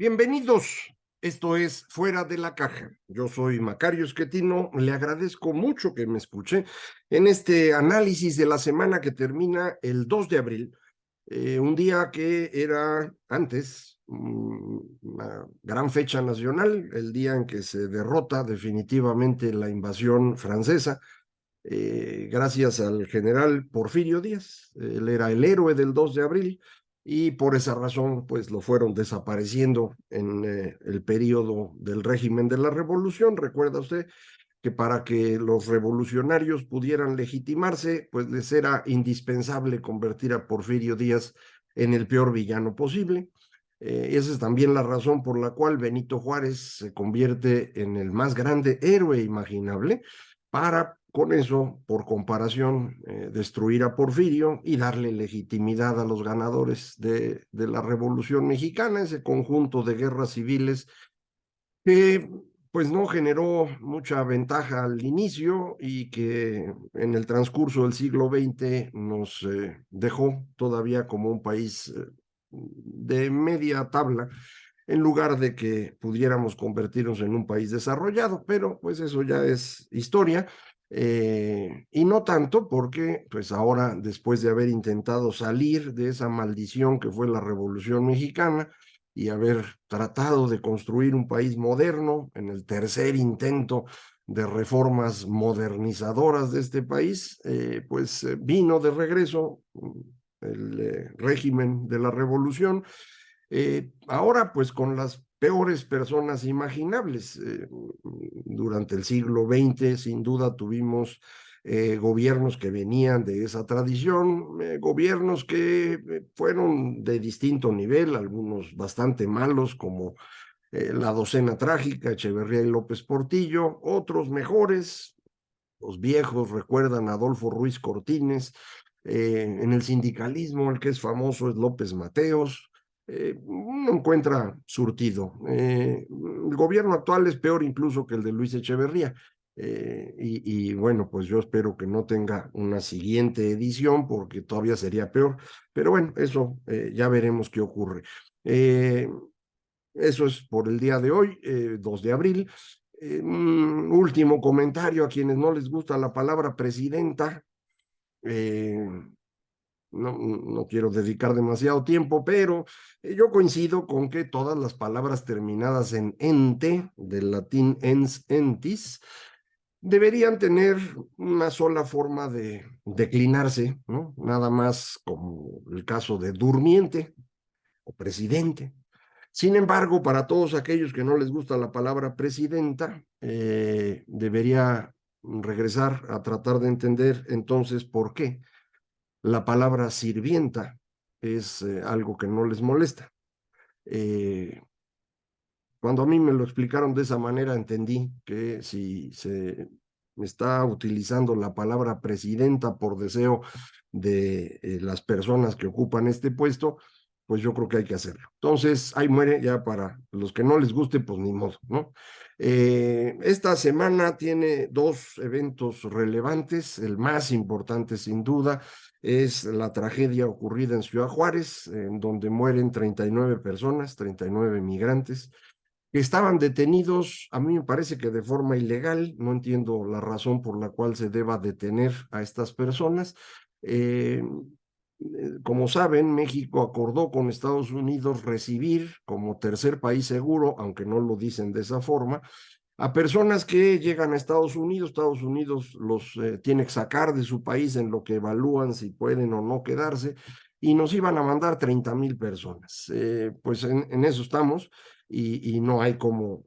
Bienvenidos. Esto es Fuera de la Caja. Yo soy Macario Esquetino. Le agradezco mucho que me escuche en este análisis de la semana que termina el 2 de abril, un día que era antes una gran fecha nacional, el día en que se derrota definitivamente la invasión francesa, gracias al general Porfirio Díaz. Él era el héroe del 2 de abril y por esa razón pues lo fueron desapareciendo en el periodo del régimen de la revolución. Recuerda usted que para que los revolucionarios pudieran legitimarse, pues les era indispensable convertir a Porfirio Díaz en el peor villano posible. Esa es también la razón por la cual Benito Juárez se convierte en el más grande héroe imaginable para, con eso, por comparación, destruir a Porfirio y darle legitimidad a los ganadores de la Revolución Mexicana, ese conjunto de guerras civiles que pues no generó mucha ventaja al inicio y que en el transcurso del siglo XX nos dejó todavía como un país de media tabla, en lugar de que pudiéramos convertirnos en un país desarrollado, pero pues eso ya es historia. Y no tanto porque pues ahora, después de haber intentado salir de esa maldición que fue la Revolución Mexicana, y haber tratado de construir un país moderno en el tercer intento de reformas modernizadoras de este país, pues vino de regreso el régimen de la revolución, ahora pues con las peores personas imaginables. Durante el siglo XX, sin duda, tuvimos gobiernos que venían de esa tradición, gobiernos que fueron de distinto nivel, algunos bastante malos, como la Docena Trágica, Echeverría y López Portillo, otros mejores. Los viejos recuerdan a Adolfo Ruiz Cortines. En el sindicalismo, el que es famoso es López Mateos. Uno encuentra surtido. El gobierno actual es peor incluso que el de Luis Echeverría. Bueno, pues yo espero que no tenga una siguiente edición porque todavía sería peor. Pero bueno, eso ya veremos qué ocurre. Eh, Eso es por el día de hoy, 2 de abril. Un último comentario a quienes no les gusta la palabra presidenta. Eh, no quiero dedicar demasiado tiempo, pero yo coincido con que todas las palabras terminadas en ente, del latín ens entis, deberían tener una sola forma de declinarse, ¿no? Nada más como el caso de durmiente o presidente. Sin embargo, para todos aquellos que no les gusta la palabra presidenta, debería regresar a tratar de entender entonces por qué la palabra sirvienta es algo que no les molesta. Eh, Cuando a mí me lo explicaron de esa manera, entendí que si se está utilizando la palabra presidenta por deseo de las personas que ocupan este puesto, pues yo creo que hay que hacerlo. Entonces, ahí muere ya para los que no les guste, pues ni modo, ¿no? Esta semana tiene dos eventos relevantes. El más importante, sin duda, es la tragedia ocurrida en Ciudad Juárez, en donde mueren 39 personas, 39 migrantes que estaban detenidos, a mí me parece que de forma ilegal. No entiendo la razón por la cual se deba detener a estas personas. Eh, como saben, México acordó con Estados Unidos recibir como tercer país seguro, aunque no lo dicen de esa forma, a personas que llegan a Estados Unidos. Estados Unidos los tiene que sacar de su país en lo que evalúan si pueden o no quedarse, y nos iban a mandar 30,000 personas. Pues en eso estamos, y no hay como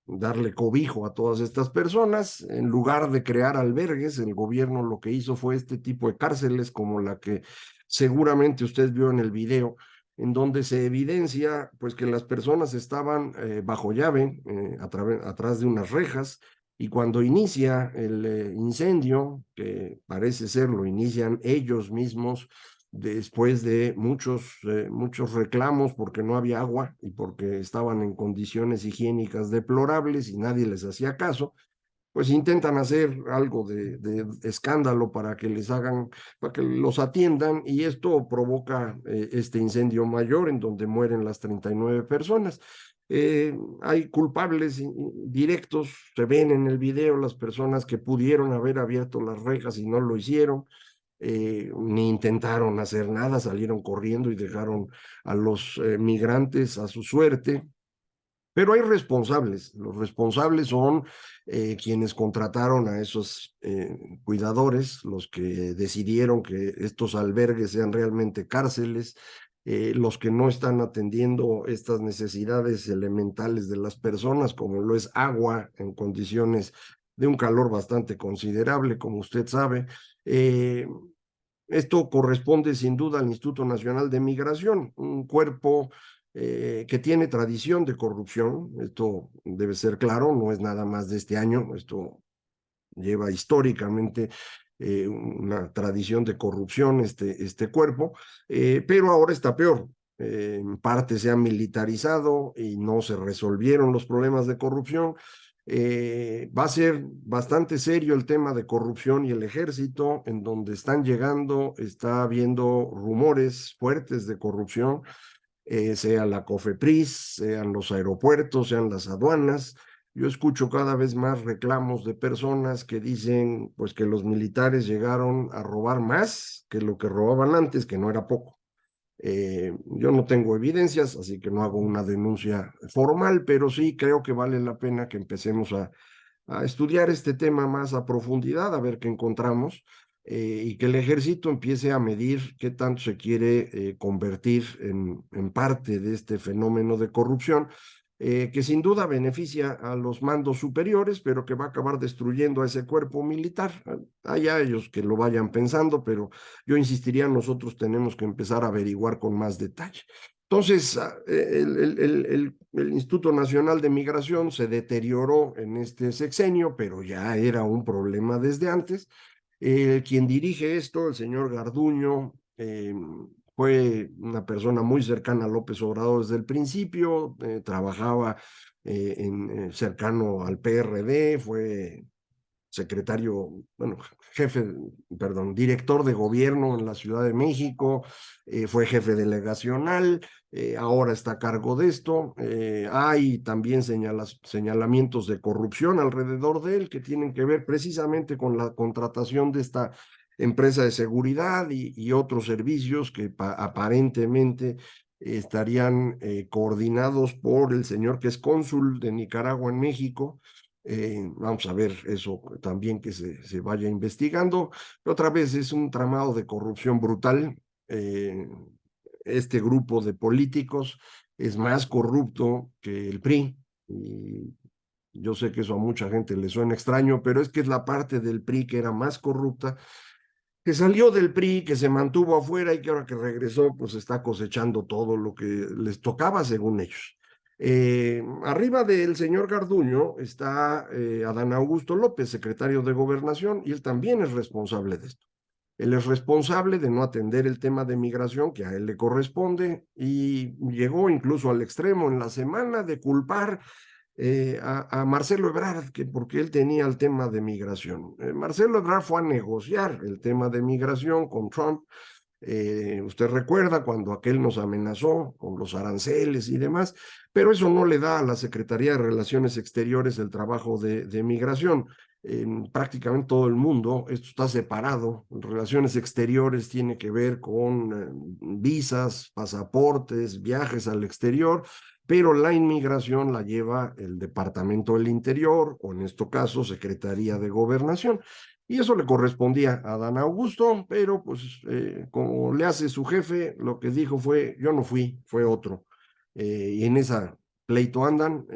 darle cobijo a todas estas personas. En lugar de crear albergues, el gobierno lo que hizo fue este tipo de cárceles como la que seguramente usted vio en el video, en donde se evidencia pues que las personas estaban bajo llave, atrás de unas rejas, y cuando inicia el incendio, que parece ser lo inician ellos mismos después de muchos reclamos porque no había agua y porque estaban en condiciones higiénicas deplorables y nadie les hacía caso, pues intentan hacer algo de escándalo para que les hagan, para que los atiendan, y esto provoca este incendio mayor en donde mueren las 39 personas. Hay culpables directos, se ven en el video las personas que pudieron haber abierto las rejas y no lo hicieron, ni intentaron hacer nada, salieron corriendo y dejaron a los migrantes a su suerte. Pero hay responsables. Los responsables son quienes contrataron a esos cuidadores, los que decidieron que estos albergues sean realmente cárceles, los que no están atendiendo estas necesidades elementales de las personas, como lo es agua en condiciones de un calor bastante considerable, como usted sabe. Esto corresponde sin duda al Instituto Nacional de Migración, un cuerpo que tiene tradición de corrupción. Esto debe ser claro, no es nada más de este año, esto lleva históricamente una tradición de corrupción este cuerpo, pero ahora está peor. En parte se ha militarizado y no se resolvieron los problemas de corrupción. Va a ser bastante serio el tema de corrupción y el ejército, en donde están llegando, está habiendo rumores fuertes de corrupción, sea la COFEPRIS, sean los aeropuertos, sean las aduanas. Yo escucho cada vez más reclamos de personas que dicen pues que los militares llegaron a robar más que lo que robaban antes, que no era poco. Yo no tengo evidencias, así que no hago una denuncia formal, pero sí creo que vale la pena que empecemos a estudiar este tema más a profundidad, a ver qué encontramos, y que el ejército empiece a medir qué tanto se quiere convertir en parte de este fenómeno de corrupción, que sin duda beneficia a los mandos superiores, pero que va a acabar destruyendo a ese cuerpo militar. Allá ellos que lo vayan pensando, pero yo insistiría, nosotros tenemos que empezar a averiguar con más detalle. Entonces, el Instituto Nacional de Migración se deterioró en este sexenio, pero ya era un problema desde antes. Quien dirige esto, el señor Garduño, fue una persona muy cercana a López Obrador desde el principio, trabajaba cercano al PRD, fue secretario, bueno, jefe, perdón, director de gobierno en la Ciudad de México, fue jefe delegacional, ahora está a cargo de esto. Hay también señalamientos de corrupción alrededor de él que tienen que ver precisamente con la contratación de esta empresa de seguridad y otros servicios que aparentemente estarían coordinados por el señor que es cónsul de Nicaragua en México. Vamos a ver eso también que se vaya investigando. Pero otra vez es un tramado de corrupción brutal. Eh, este grupo de políticos es más corrupto que el PRI. Y yo sé que eso a mucha gente le suena extraño, pero es que es la parte del PRI que era más corrupta, que salió del PRI, que se mantuvo afuera y que ahora que regresó, pues está cosechando todo lo que les tocaba según ellos. Arriba del señor Garduño está Adán Augusto López, secretario de Gobernación, y él también es responsable de esto. Él es responsable de no atender el tema de migración que a él le corresponde, y llegó incluso al extremo en la semana de culpar a Marcelo Ebrard, que porque él tenía el tema de migración. Marcelo Ebrard fue a negociar el tema de migración con Trump. Usted recuerda cuando aquel nos amenazó con los aranceles y demás, pero eso no le da a la Secretaría de Relaciones Exteriores el trabajo de migración. En prácticamente todo el mundo esto está separado. Relaciones exteriores tiene que ver con visas, pasaportes, viajes al exterior, pero la inmigración la lleva el Departamento del Interior, o en este caso, Secretaría de Gobernación. Y eso le correspondía a Dan Augusto, pero pues como le hace su jefe, lo que dijo fue, yo no fui, fue otro. Y en esa pleito andan,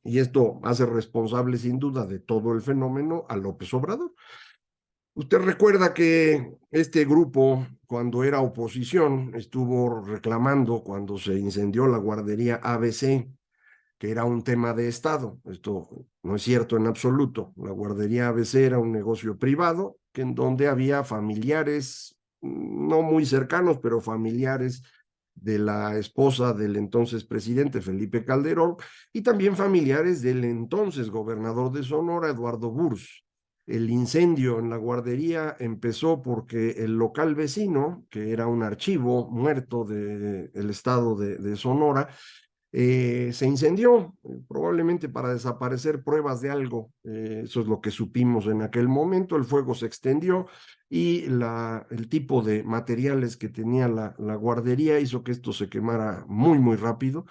y esto hace responsable sin duda de todo el fenómeno a López Obrador. Usted recuerda que este grupo, cuando era oposición, estuvo reclamando cuando se incendió la guardería ABC, que era un tema de Estado. Esto no es cierto en absoluto. La guardería ABC era un negocio privado, en donde había familiares, no muy cercanos, pero familiares de la esposa del entonces presidente Felipe Calderón, y también familiares del entonces gobernador de Sonora, Eduardo Burs. El incendio en la guardería empezó porque el local vecino, que era un archivo muerto del estado de Sonora, se incendió, probablemente para desaparecer pruebas de algo. Eso es lo que supimos en aquel momento. El fuego se extendió y el tipo de materiales que tenía la guardería hizo que esto se quemara muy, muy rápido.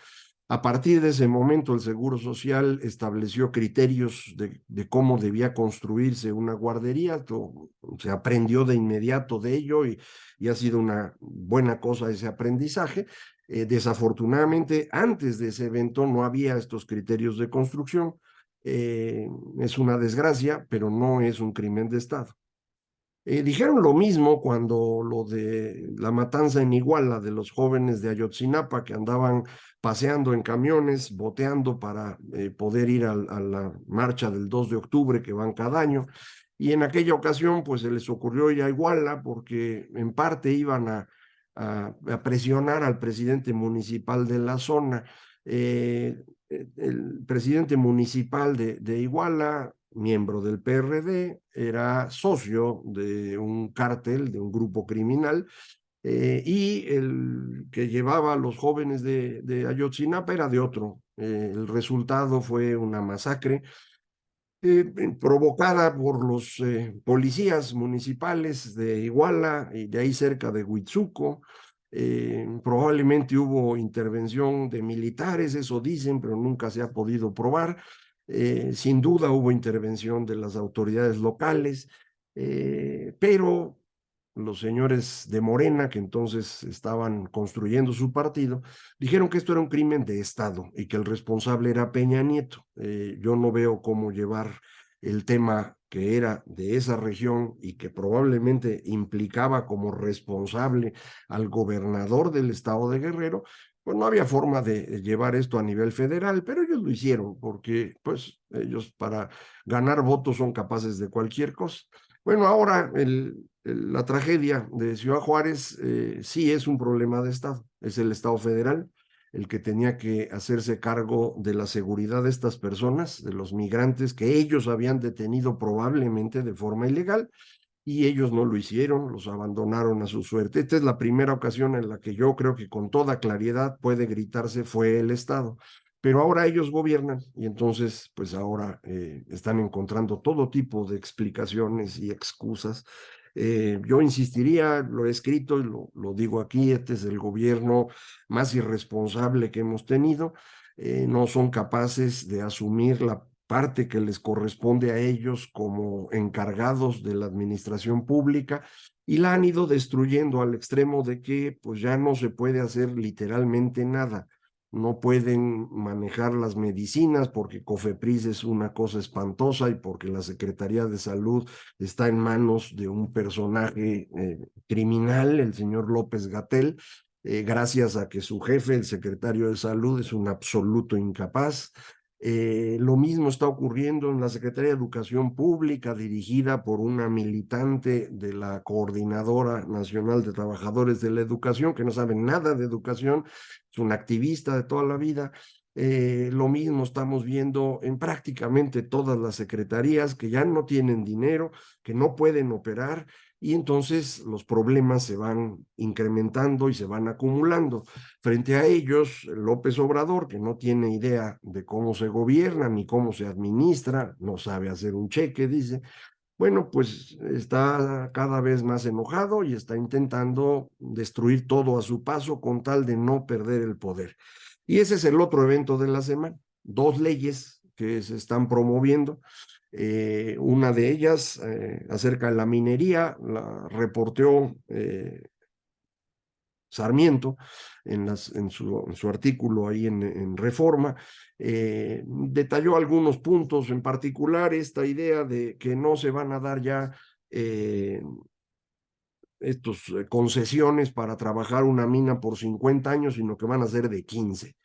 A partir de ese momento, el Seguro Social estableció criterios de cómo debía construirse una guardería. Se aprendió de inmediato de ello y ha sido una buena cosa ese aprendizaje. Desafortunadamente, antes de ese evento no había estos criterios de construcción. Es una desgracia, pero no es un crimen de Estado. Dijeron lo mismo cuando lo de la matanza en Iguala de los jóvenes de Ayotzinapa que andaban paseando en camiones, boteando para poder ir a la marcha del 2 de octubre que van cada año. Y en aquella ocasión, pues se les ocurrió ir a Iguala porque en parte iban a presionar al presidente municipal de la zona. El presidente municipal de Iguala, miembro del PRD, era socio de un cártel, de un grupo criminal, y el que llevaba a los jóvenes de Ayotzinapa era de otro. El resultado fue una masacre provocada por los policías municipales de Iguala y de ahí cerca de Huitzuco. Probablemente hubo intervención de militares, eso dicen, pero nunca se ha podido probar. Sin duda hubo intervención de las autoridades locales, pero los señores de Morena, que entonces estaban construyendo su partido, dijeron que esto era un crimen de Estado y que el responsable era Peña Nieto. Yo no veo cómo llevar el tema que era de esa región y que probablemente implicaba como responsable al gobernador del estado de Guerrero, pues no había forma de llevar esto a nivel federal, pero ellos lo hicieron porque pues ellos para ganar votos son capaces de cualquier cosa. Bueno, ahora la tragedia de Ciudad Juárez sí es un problema de Estado, es el Estado federal el que tenía que hacerse cargo de la seguridad de estas personas, de los migrantes que ellos habían detenido probablemente de forma ilegal y ellos no lo hicieron, los abandonaron a su suerte. Esta es la primera ocasión en la que yo creo que con toda claridad puede gritarse fue el Estado. Pero ahora ellos gobiernan y entonces pues ahora están encontrando todo tipo de explicaciones y excusas. Yo insistiría, lo he escrito y lo digo aquí, este es el gobierno más irresponsable que hemos tenido. No son capaces de asumir la parte que les corresponde a ellos como encargados de la administración pública y la han ido destruyendo al extremo de que pues ya no se puede hacer literalmente nada. No pueden manejar las medicinas porque Cofepris es una cosa espantosa y porque la Secretaría de Salud está en manos de un personaje criminal, el señor López Gatell, gracias a que su jefe, el secretario de Salud, es un absoluto incapaz. Lo mismo está ocurriendo en la Secretaría de Educación Pública, dirigida por una militante de la Coordinadora Nacional de Trabajadores de la Educación, que no sabe nada de educación, es una activista de toda la vida. Lo mismo estamos viendo en prácticamente todas las secretarías que ya no tienen dinero, que no pueden operar y entonces los problemas se van incrementando y se van acumulando. Frente a ellos, López Obrador, que no tiene idea de cómo se gobierna ni cómo se administra, no sabe hacer un cheque, dice, bueno, pues está cada vez más enojado y está intentando destruir todo a su paso con tal de no perder el poder. Y ese es el otro evento de la semana, dos leyes que se están promoviendo. Una de ellas acerca de la minería, la reporteó Sarmiento en su artículo ahí en Reforma, detalló algunos puntos, en particular esta idea de que no se van a dar ya estos concesiones para trabajar una mina por 50 años, sino que van a ser de 15.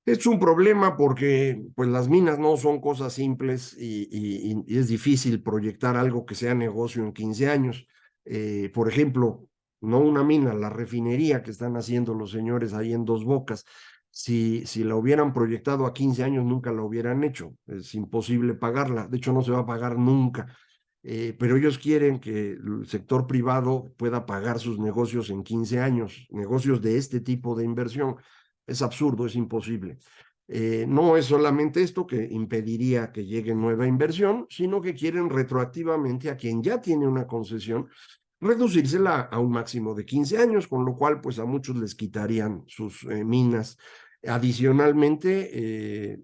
Es un problema porque pues las minas no son cosas simples y es difícil proyectar algo que sea negocio en 15 años. Por ejemplo, no una mina, la refinería que están haciendo los señores ahí en Dos Bocas. Si la hubieran proyectado a 15 años, nunca la hubieran hecho. Es imposible pagarla. De hecho, no se va a pagar nunca. Pero ellos quieren que el sector privado pueda pagar sus negocios en 15 años, negocios de este tipo de inversión. Es absurdo, es imposible. No es solamente esto que impediría que llegue nueva inversión, sino que quieren retroactivamente a quien ya tiene una concesión reducírsela a un máximo de 15 años, con lo cual pues a muchos les quitarían sus minas. Adicionalmente,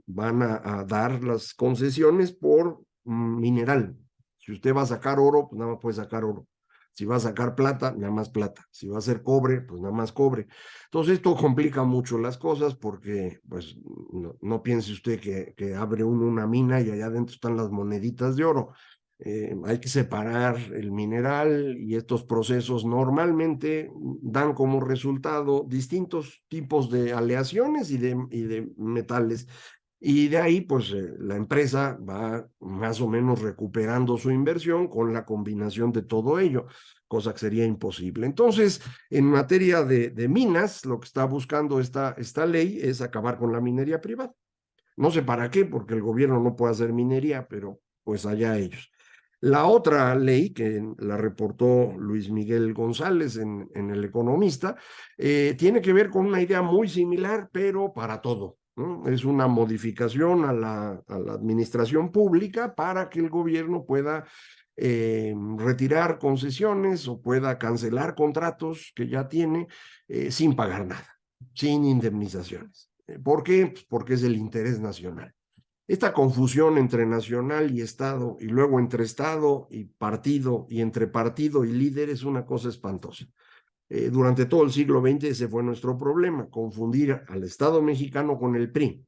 van a dar las concesiones por mineral. Si usted va a sacar oro, pues nada más puede sacar oro. Si va a sacar plata, nada más plata. Si va a hacer cobre, pues nada más cobre. Entonces esto complica mucho las cosas porque pues no piense usted que abre uno una mina y allá adentro están las moneditas de oro. Hay que separar el mineral y estos procesos normalmente dan como resultado distintos tipos de aleaciones y de metales. Y de ahí, pues la empresa va más o menos recuperando su inversión con la combinación de todo ello, cosa que sería imposible. Entonces, en materia de minas, lo que está buscando esta ley es acabar con la minería privada. No sé para qué, porque el gobierno no puede hacer minería, pero pues allá ellos. La otra ley que la reportó Luis Miguel González en El Economista tiene que ver con una idea muy similar, pero para todo, ¿no? Es una modificación a la administración pública para que el gobierno pueda retirar concesiones o pueda cancelar contratos que ya tiene sin pagar nada, sin indemnizaciones. ¿Por qué? Pues porque es el interés nacional. Esta confusión entre nacional y Estado, y luego entre Estado y partido, y entre partido y líder, es una cosa espantosa. Durante todo el siglo XX ese fue nuestro problema, confundir al Estado mexicano con el PRI.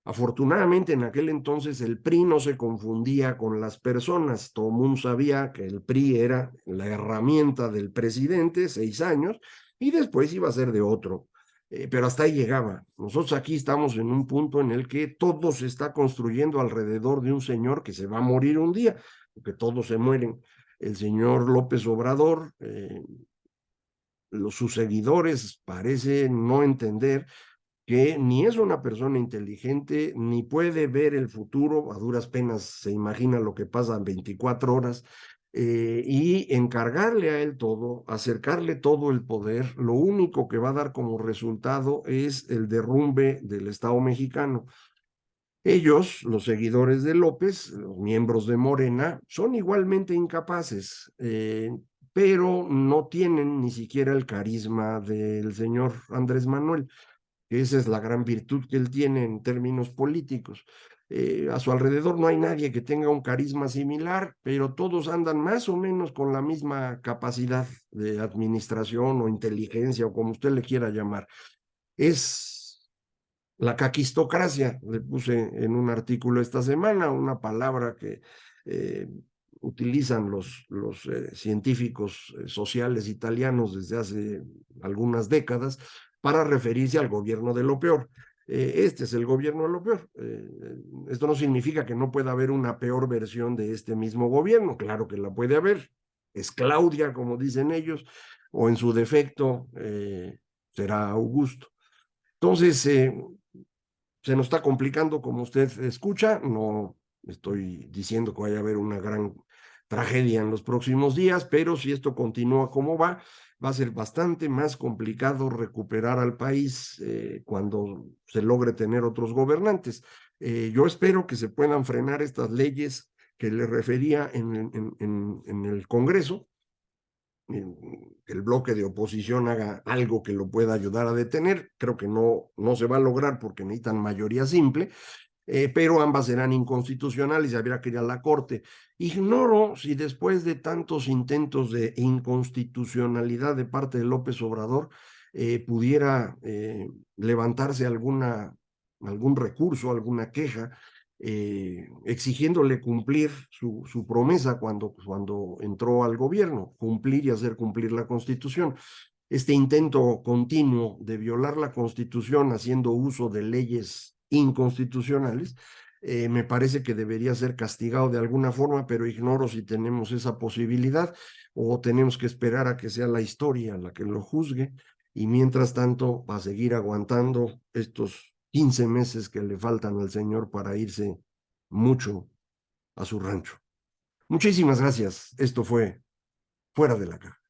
Afortunadamente en aquel entonces el PRI no se confundía con las personas, todo el mundo sabía que el PRI era la herramienta del presidente, 6 años, y después iba a ser de otro. Pero hasta ahí llegaba. Nosotros aquí estamos en un punto en el que todo se está construyendo alrededor de un señor que se va a morir un día, porque todos se mueren. El señor López Obrador, sus seguidores parecen no entender que ni es una persona inteligente, ni puede ver el futuro, a duras penas se imagina lo que pasa en 24 horas, y encargarle a él todo, acercarle todo el poder, lo único que va a dar como resultado es el derrumbe del Estado mexicano. Ellos, los seguidores de López, los miembros de Morena, son igualmente incapaces, pero no tienen ni siquiera el carisma del señor Andrés Manuel. Esa es la gran virtud que él tiene en términos políticos. A su alrededor no hay nadie que tenga un carisma similar, pero todos andan más o menos con la misma capacidad de administración o inteligencia o como usted le quiera llamar. Es la caquistocracia, le puse en un artículo esta semana, una palabra que eh, utilizan los científicos sociales italianos desde hace algunas décadas para referirse al gobierno de lo peor. Este es el gobierno de lo peor. Esto no significa que no pueda haber una peor versión de este mismo gobierno, claro que la puede haber. Es Claudia, como dicen ellos, o en su defecto será Augusto. Entonces, se nos está complicando, como usted escucha. No estoy diciendo que vaya a haber una gran tragedia en los próximos días, pero si esto continúa como va a ser bastante más complicado recuperar al país cuando se logre tener otros gobernantes. Yo espero que se puedan frenar estas leyes que le refería en el Congreso, el bloque de oposición haga algo que lo pueda ayudar a detener. Creo que no se va a lograr porque necesitan mayoría simple, pero ambas serán inconstitucionales y habría que ir a la Corte. Ignoro si después de tantos intentos de inconstitucionalidad de parte de López Obrador pudiera levantarse algún recurso, alguna queja, exigiéndole cumplir su promesa cuando entró al gobierno, cumplir y hacer cumplir la Constitución. Este intento continuo de violar la Constitución haciendo uso de leyes inconstitucionales Me parece que debería ser castigado de alguna forma, pero ignoro si tenemos esa posibilidad o tenemos que esperar a que sea la historia la que lo juzgue y mientras tanto va a seguir aguantando estos 15 meses que le faltan al señor para irse mucho a su rancho. Muchísimas gracias. Esto fue Fuera de la Caja.